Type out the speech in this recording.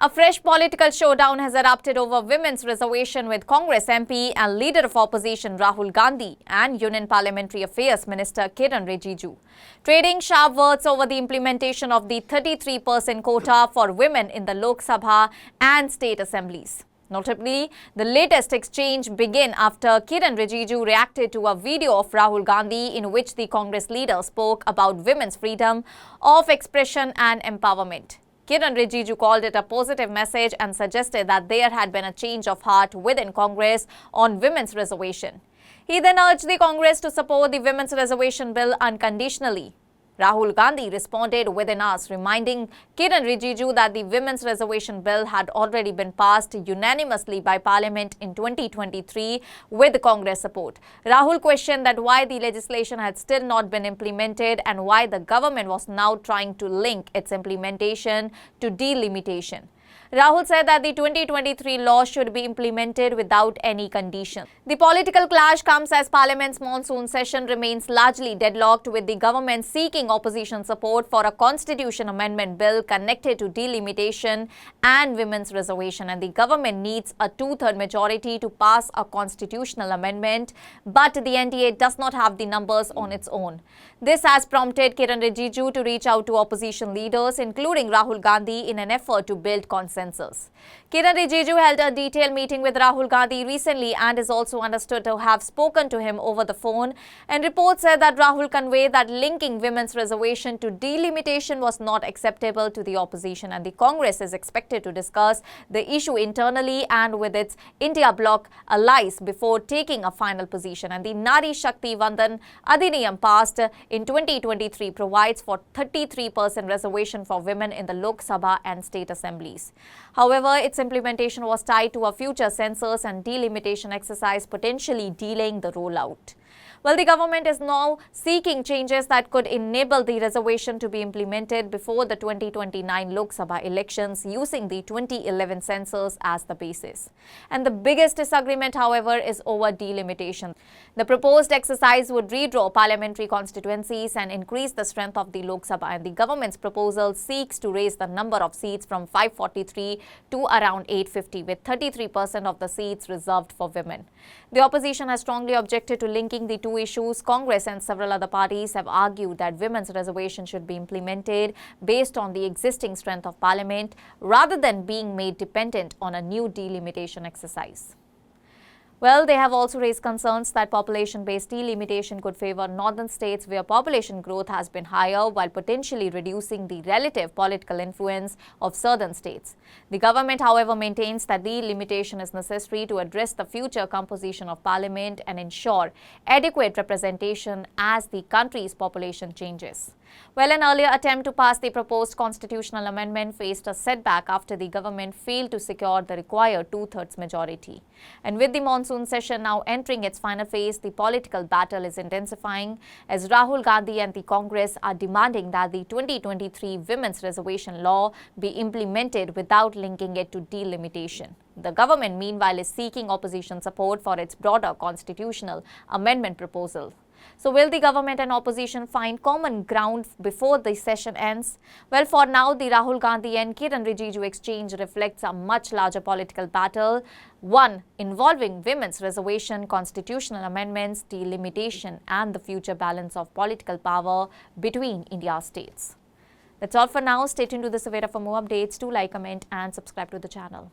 A fresh political showdown has erupted over women's reservation with Congress MP and leader of opposition Rahul Gandhi and Union Parliamentary Affairs Minister Kiren Rijiju, trading sharp words over the implementation of the 33% quota for women in the Lok Sabha and state assemblies. Notably, the latest exchange began after Kiren Rijiju reacted to a video of Rahul Gandhi in which the Congress leader spoke about women's freedom of expression and empowerment. Kiren Rijiju called it a positive message and suggested that there had been a change of heart within Congress on women's reservation. He then urged the Congress to support the women's reservation bill unconditionally. Rahul Gandhi responded within hours, reminding Kiren Rijiju that the women's reservation bill had already been passed unanimously by Parliament in 2023 with Congress support. Rahul questioned that why the legislation had still not been implemented and why the government was now trying to link its implementation to delimitation. Rahul said that the 2023 law should be implemented without any condition. The political clash comes as Parliament's monsoon session remains largely deadlocked, with the government seeking opposition support for a constitution amendment bill connected to delimitation and women's reservation, and the government needs a two-third majority to pass a constitutional amendment, but the NDA does not have the numbers on its own. This has prompted Kiren Rijiju to reach out to opposition leaders, including Rahul Gandhi, in an effort to build consensus. Kiren Rijiju held a detailed meeting with Rahul Gandhi recently and is also understood to have spoken to him over the phone, and reports said that Rahul conveyed that linking women's reservation to delimitation was not acceptable to the opposition, and the Congress is expected to discuss the issue internally and with its India bloc allies before taking a final position. And the Nari Shakti Vandan Adhiniyam passed in 2023 provides for 33% reservation for women in the Lok Sabha and state assemblies. However, its implementation was tied to a future census and delimitation exercise, potentially delaying the rollout. Well, the government is now seeking changes that could enable the reservation to be implemented before the 2029 Lok Sabha elections, using the 2011 census as the basis. And the biggest disagreement, however, is over delimitation. The proposed exercise would redraw parliamentary constituencies and increase the strength of the Lok Sabha, and the government's proposal seeks to raise the number of seats from 543 to around 850, with 33% of the seats reserved for women. The opposition has strongly objected to linking the two issues. Congress and several other parties have argued that women's reservation should be implemented based on the existing strength of Parliament rather than being made dependent on a new delimitation exercise. Well, they have also raised concerns that population-based delimitation could favor northern states where population growth has been higher, while potentially reducing the relative political influence of southern states. The government, however, maintains that delimitation is necessary to address the future composition of parliament and ensure adequate representation as the country's population changes. Well, an earlier attempt to pass the proposed constitutional amendment faced a setback after the government failed to secure the required two-thirds majority. And with the monsoon session now entering its final phase, the political battle is intensifying as Rahul Gandhi and the Congress are demanding that the 2023 women's reservation law be implemented without linking it to delimitation. The government, meanwhile, is seeking opposition support for its broader constitutional amendment proposal. So will the government and opposition find common ground before the session ends? Well, for now, the Rahul Gandhi and Kiren Rijiju exchange reflects a much larger political battle, one involving women's reservation, constitutional amendments, delimitation, and the future balance of political power between India's states. That's all for now. Stay tuned to the Savera for more updates. Do like, comment, and subscribe to the channel.